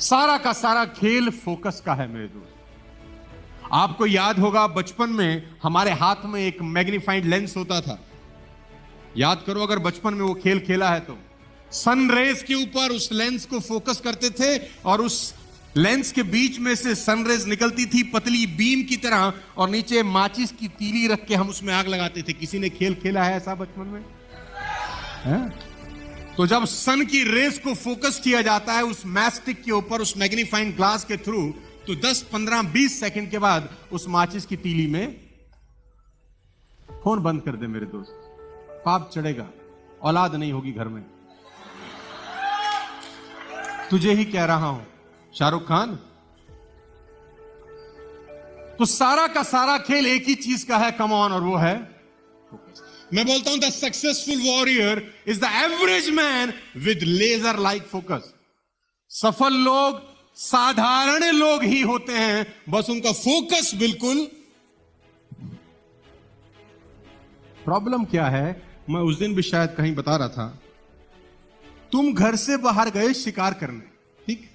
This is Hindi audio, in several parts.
सारा का सारा खेल फोकस का है मेरे दोस्त। आपको याद होगा बचपन में हमारे हाथ में एक मैग्नीफाइड लेंस होता था। याद करो अगर बचपन में वो खेल खेला है तो सन रेज के ऊपर उस लेंस को फोकस करते थे और उस लेंस के बीच में से सनरेज निकलती थी पतली बीम की तरह और नीचे माचिस की तीली रख के हम उसमें आग लगाते थे। किसी ने खेल खेला है ऐसा बचपन में है? तो जब सन की रेस को फोकस किया जाता है उस मैस्टिक के ऊपर उस मैग्नीफाइंग ग्लास के थ्रू तो 10, 15, 20 सेकंड के बाद उस माचिस की तीली में फोन बंद कर दे मेरे दोस्त, पाप चढ़ेगा, औलाद नहीं होगी घर में। तुझे ही कह रहा हूं शाहरुख खान। तो सारा का सारा खेल एक ही चीज का है, कम ऑन, और वो है फोकस। मैं बोलता हूं the successful warrior is the average man with laser like focus. सफल लोग साधारण लोग ही होते हैं, बस उनका फोकस बिल्कुल। प्रॉब्लम क्या है, मैं उस दिन भी शायद कहीं बता रहा था, तुम घर से बाहर गए शिकार करने, ठीक,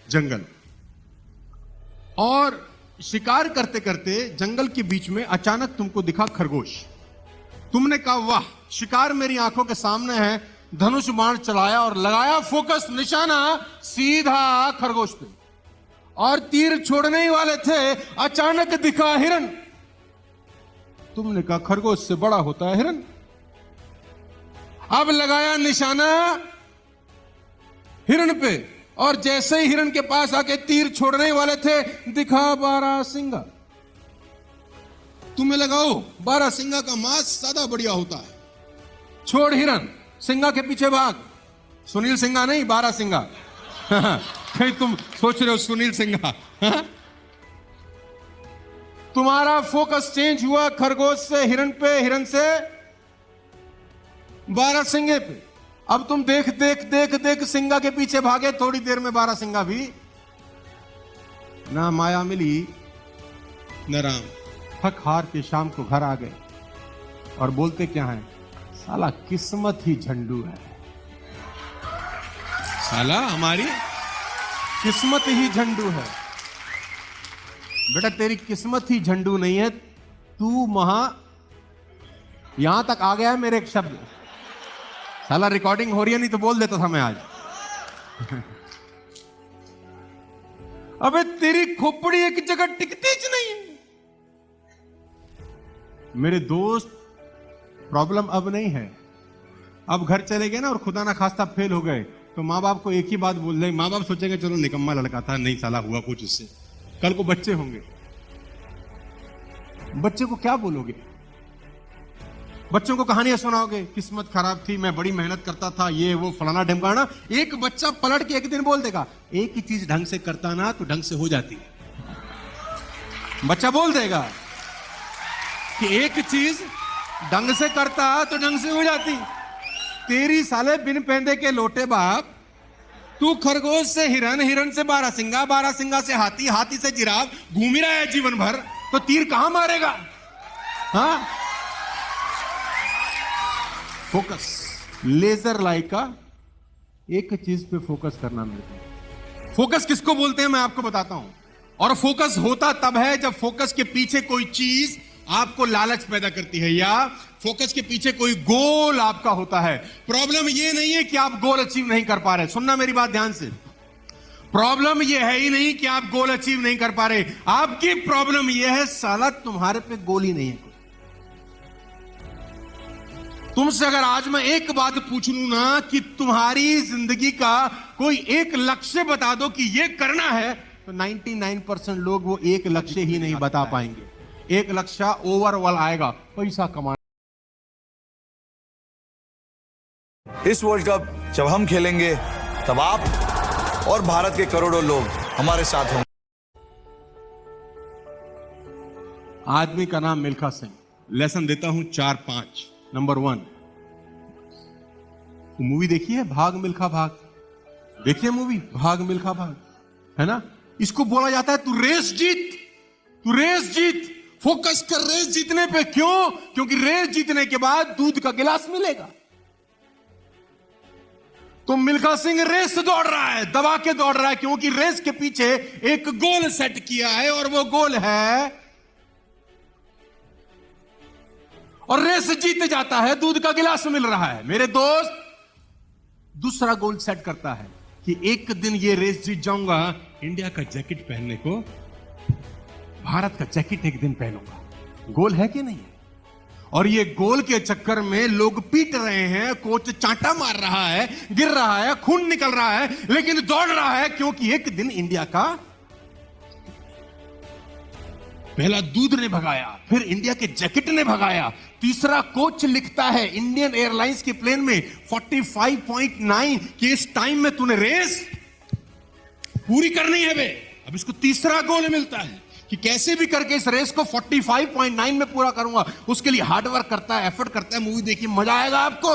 जंगल, और शिकार करते करते जंगल के बीच में अचानक तुमको दिखा खरगोश। तुमने कहा वाह, शिकार मेरी आंखों के सामने है, धनुष बाण चलाया और लगाया फोकस, निशाना सीधा खरगोश पे, और तीर छोड़ने ही वाले थे, अचानक दिखा हिरन। तुमने कहा खरगोश से बड़ा होता है हिरन। अब लगाया निशाना हिरन पे, और जैसे ही हिरन के पास आके तीर छोड़ने वाले थे, दिखा बारहसिंगा। तुम्हें लगाओ बारहसिंगा का मांस ज्यादा बढ़िया होता है, छोड़ हिरन, सिंगा के पीछे भाग। सुनील सिंगा नहीं, बारहसिंगा। कहीं तुम सोच रहे हो सुनील सिंगा। तुम्हारा फोकस चेंज हुआ खरगोश से हिरन पे, हिरन से बारहसिंगे पे। अब तुम देख देख देख देख सिंगा के पीछे भागे, थोड़ी देर में बारहसिंगा भी ना माया मिली न राम। थक हार के शाम को घर आ गए और बोलते क्या है, साला किस्मत ही झंडू है, साला हमारी किस्मत ही झंडू है। बेटा तेरी किस्मत ही झंडू नहीं है, तू यहां तक आ गया है मेरे एक शब्द। साला रिकॉर्डिंग हो रही है, नहीं तो बोल देता था मैं आज। अबे तेरी खोपड़ी एक जगह टिकती ज नहीं है मेरे दोस्त। प्रॉब्लम अब नहीं है, अब घर चले गए ना और खुदा ना खास्ता फेल हो गए तो माँ बाप को एक ही बात बोल रहे, माँ बाप सोचेंगे चलो निकम्मा लड़का था, नहीं साला हुआ कुछ इससे। कल को बच्चे होंगे, बच्चे को क्या बोलोगे? बच्चों को कहानियां सुनाओगे, किस्मत खराब थी, मैं बड़ी मेहनत करता था, ये वो फलाना ढिमकाना। एक बच्चा पलट के एक दिन बोल देगा, एक ही चीज ढंग से करता ना तो ढंग से हो जाती। बच्चा बोल देगा कि एक चीज ढंग से करता तो ढंग से हो जाती। तेरी साले बिन पहनदे के लोटे बाप, तू खरगोश से हिरन, हिरन से बारहसिंगा, बारहसिंगा से हाथी, हाथी से जिराफ, घूम ही रहा है जीवन भर, तो तीर कहां मारेगा? हाँ, फोकस, लेजर लाइक का एक चीज पे फोकस करना मिलता है। फोकस किसको बोलते हैं मैं आपको बताता हूं। और फोकस होता तब है जब फोकस के पीछे कोई चीज आपको लालच पैदा करती है, या फोकस के पीछे कोई गोल आपका होता है। प्रॉब्लम ये नहीं है कि आप गोल अचीव नहीं कर पा रहे, सुनना मेरी बात ध्यान से। प्रॉब्लम ये है ही नहीं कि आप गोल अचीव नहीं कर पा रहे, आपकी प्रॉब्लम ये है साला तुम्हारे पे गोल ही नहीं है। तुमसे अगर आज मैं एक बात पूछ लूं ना कि तुम्हारी जिंदगी का कोई एक लक्ष्य बता दो कि ये करना है, तो 99% लोग वो एक लक्ष्य ही नहीं बता पाएंगे। एक लक्ष्य ओवरऑल आएगा, पैसा कमाना। इस वर्ल्ड कप जब हम खेलेंगे तब आप और भारत के करोड़ों लोग हमारे साथ होंगे। आदमी का नाम मिल्खा सिंह। लेसन देता हूं 4-5। नंबर 1, मूवी देखी है भाग मिल्खा भाग? देखिए मूवी भाग मिल्खा भाग, है ना? इसको बोला जाता है तू रेस जीत, तू रेस जीत, फोकस कर रेस जीतने पे। क्यों? क्योंकि रेस जीतने के बाद दूध का गिलास मिलेगा। तो मिल्खा सिंह रेस दौड़ रहा है, दबा के दौड़ रहा है, क्योंकि रेस के पीछे एक गोल सेट किया है और वो गोल है, और रेस जीत जाता है, दूध का गिलास मिल रहा है। मेरे दोस्त, दूसरा गोल सेट करता है कि एक दिन ये रेस जीत जाऊंगा, इंडिया का जैकेट पहनने को, भारत का जैकेट एक दिन पहनूंगा। गोल है कि नहीं? और ये गोल के चक्कर में लोग पीट रहे हैं, कोच चांटा मार रहा है, गिर रहा है, खून निकल रहा है, लेकिन दौड़ रहा है, क्योंकि एक दिन इंडिया का, पहला दूध ने भगाया, फिर इंडिया के जैकेट ने भगाया, तीसरा कोच लिखता है इंडियन एयरलाइंस के प्लेन में 45.9 कि इस टाइम में तूने रेस पूरी करनी है बे। अब इसको तीसरा गोल मिलता है कि कैसे भी करके इस रेस को 45.9 में पूरा करूंगा। उसके लिए हार्डवर्क करता है, एफर्ट करता है। मूवी देखिए, मजा आएगा आपको।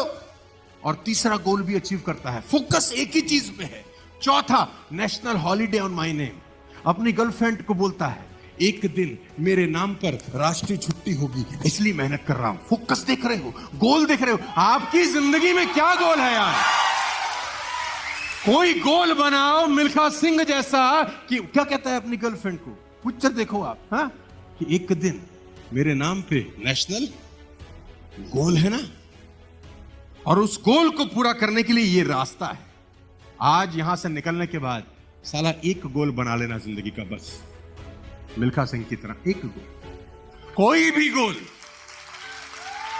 और तीसरा गोल भी अचीव करता है। फोकस एक ही चीज पे है। चौथा, national holiday on my name. अपनी गर्लफ्रेंड को बोलता है एक दिन मेरे नाम पर राष्ट्रीय छुट्टी होगी, इसलिए मेहनत कर रहा हूं। फोकस देख रहे हो, गोल देख रहे हो। आपकी जिंदगी में क्या गोल है यार? कोई गोल बनाओ मिल्खा सिंह जैसा कि क्या कहता है अपनी गर्लफ्रेंड को, पिक्चर देखो आप, हाँ, कि एक दिन मेरे नाम पे नेशनल गोल है ना, और उस गोल को पूरा करने के लिए ये रास्ता है। आज यहां से निकलने के बाद साला एक गोल बना लेना जिंदगी का, बस मिल्खा सिंह की तरह एक गोल, कोई भी गोल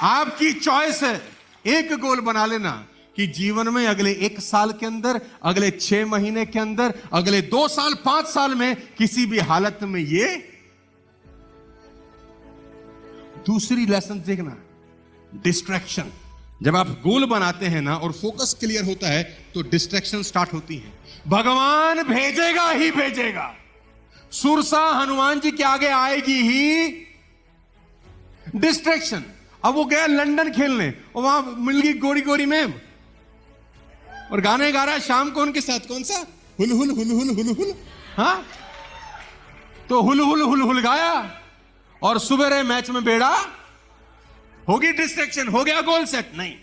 आपकी चॉइस है। एक गोल बना लेना कि जीवन में अगले 1 साल के अंदर, अगले 6 महीने के अंदर, अगले 2 साल 5 साल में किसी भी हालत में ये। दूसरी लेसन देखना, डिस्ट्रैक्शन। जब आप गोल बनाते हैं ना और फोकस क्लियर होता है तो डिस्ट्रैक्शन स्टार्ट होती है। भगवान भेजेगा ही भेजेगा। सुरसा हनुमान जी के आगे आएगी ही डिस्ट्रैक्शन। अब वो गया लंदन खेलने और वहां मिल गई गोरी गोरी मैम और गाने गा रहा है शाम को उनके साथ। कौन सा? हुल हुल हुल हुल हुल हुल। हाँ, तो हुल हुल हुल हुल गाया और सुबह मैच में बेड़ा होगी डिस्ट्रैक्शन। हो गया गोल सेट? नहीं।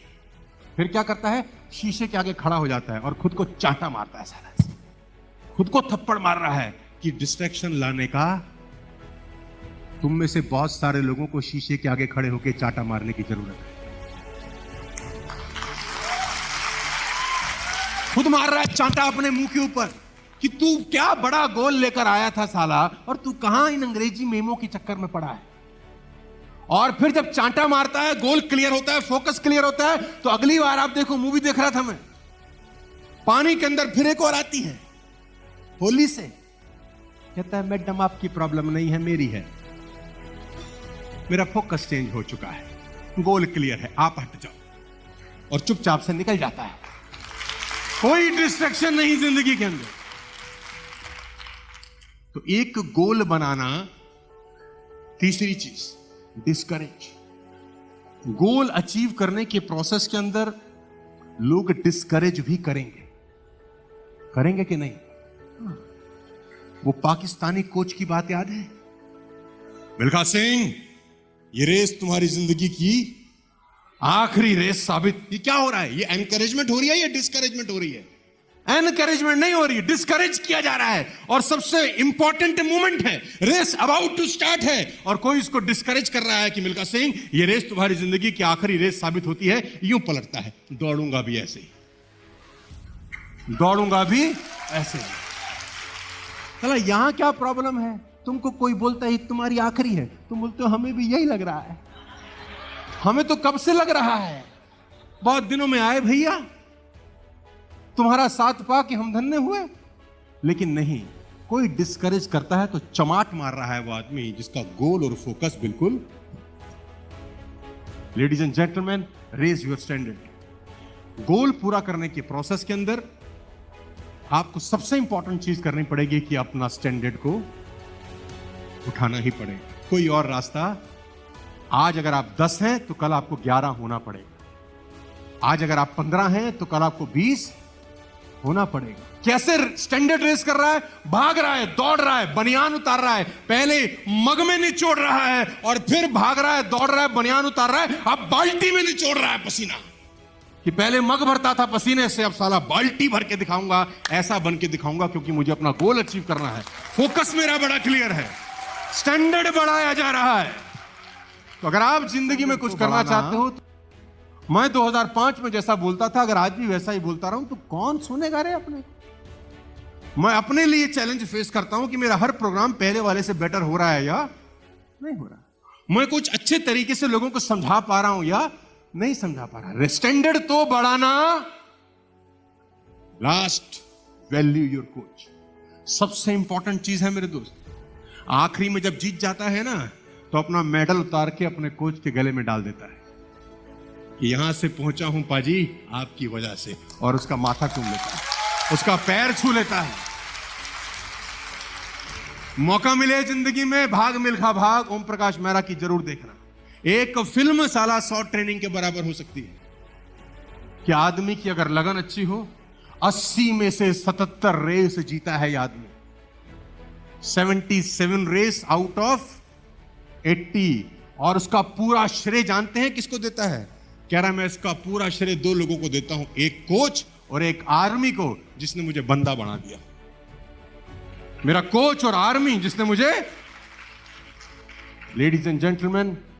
फिर क्या करता है? शीशे के आगे खड़ा हो जाता है और खुद को चांटा मारता है। सारा खुद को थप्पड़ मार रहा है कि डिस्ट्रैक्शन लाने का। तुम में से बहुत सारे लोगों को शीशे के आगे खड़े होकर चांटा मारने की जरूरत है। खुद मार रहा है चांटा अपने मुंह के ऊपर कि तू क्या बड़ा गोल लेकर आया था साला, और तू कहां इन अंग्रेजी मेमो के चक्कर में पड़ा है। और फिर जब चांटा मारता है, गोल क्लियर होता है, फोकस क्लियर होता है, तो अगली बार आप देखो, मूवी देख रहा था मैं, पानी के अंदर फिर एक और आती है होली से, कहता है मैडम आपकी प्रॉब्लम नहीं है, मेरी है। मेरा फोकस चेंज हो चुका है, गोल क्लियर है, आप हट जाओ, और चुपचाप से निकल जाता है। कोई डिस्ट्रैक्शन नहीं जिंदगी के अंदर। तो एक गोल बनाना। तीसरी चीज, डिस्करेज। गोल अचीव करने के प्रोसेस के अंदर लोग डिस्करेज भी करेंगे। करेंगे कि नहीं? वो पाकिस्तानी कोच की बात याद है? मिल्खा सिंह, ये रेस तुम्हारी जिंदगी की आखिरी रेस साबित। ये क्या हो रहा है? ये एनकरेजमेंट हो रही है या डिस्करेजमेंट हो रही है? एनकरेजमेंट नहीं हो रही, डिस्करेज किया जा रहा है। और सबसे इंपॉर्टेंट मोमेंट है, रेस अबाउट टू स्टार्ट है, और कोई इसको डिस्करेज कर रहा है कि मिल्खा सिंह, ये रेस तुम्हारी जिंदगी की आखिरी रेस साबित होती है। यूं पलटता है, दौड़ूंगा भी ऐसे ही, दौड़ूंगा भी ऐसे ही। चला, यहां क्या प्रॉब्लम है? तुमको कोई बोलता है तुम्हारी आखिरी है, तुम बोलते हो हमें भी यही लग रहा है। हमें तो कब से लग रहा है, बहुत दिनों में आए भैया, तुम्हारा साथ पा के हम धन्य हुए। लेकिन नहीं, कोई डिस्करेज करता है तो चमाट मार रहा है वो आदमी जिसका गोल और फोकस बिल्कुल। Ladies and gentleman, raise your standard. Goal पूरा करने के प्रोसेस के अंदर आपको सबसे इंपॉर्टेंट चीज करनी पड़ेगी कि अपना स्टैंडर्ड को उठाना ही पड़ेगा। कोई और रास्ता? आज अगर आप 10 हैं तो कल आपको 11 होना पड़ेगा। आज अगर आप 15 हैं तो कल आपको 20 होना पड़ेगा। कैसे स्टैंडर्ड रेस कर रहा है? भाग रहा है, दौड़ रहा है, बनियान उतार रहा है, पहले मग में निचोड़ रहा है और फिर भाग रहा है, दौड़ रहा है, बनियान उतार रहा है, अब बाल्टी में निचोड़ रहा है पसीना। कि पहले मग भरता था पसीने से, अब साला बाल्टी भर के दिखाऊंगा, ऐसा बन के दिखाऊंगा, क्योंकि मुझे अपना गोल अचीव करना है। फोकस मेरा बड़ा क्लियर है, स्टैंडर्ड बढ़ाया जा रहा है। तो अगर आप जिंदगी में कुछ करना चाहते हो तो मैं 2005 में जैसा बोलता था, अगर आज भी वैसा ही बोलता रहूं तो कौन सुनेगा रे अपने। मैं अपने लिए चैलेंज फेस करता हूं कि मेरा हर प्रोग्राम पहले वाले से बेटर हो रहा है या नहीं हो रहा, मैं कुछ अच्छे तरीके से लोगों को समझा पा रहा हूं या नहीं समझा पा रहा। स्टैंडर्ड तो बढ़ाना। लास्ट, वैल्यू योर कोच, सबसे इंपॉर्टेंट चीज है मेरे दोस्त। आखिरी में जब जीत जाता है ना, तो अपना मेडल उतार के अपने कोच के गले में डाल देता है कि यहां से पहुंचा हूं पाजी आपकी वजह से, और उसका माथा चूम लेता है, उसका पैर छू लेता है। मौका मिले जिंदगी में, भाग मिल्खा भाग, ओम प्रकाश मेहरा की जरूर देखना। एक फिल्म साला 100 ट्रेनिंग के बराबर हो सकती है कि आदमी की अगर लगन अच्छी हो, 80 में से 77 रेस जीता है ये आदमी, 77 रेस आउट ऑफ 80। और उसका पूरा श्रेय जानते हैं किसको देता है? कह रहा मैं इसका पूरा श्रेय 2 लोगों को देता हूं, एक कोच और एक आर्मी को, जिसने मुझे बंदा बना दिया। मेरा कोच और आर्मी जिसने मुझे, लेडीज एंड जेंटलमैन,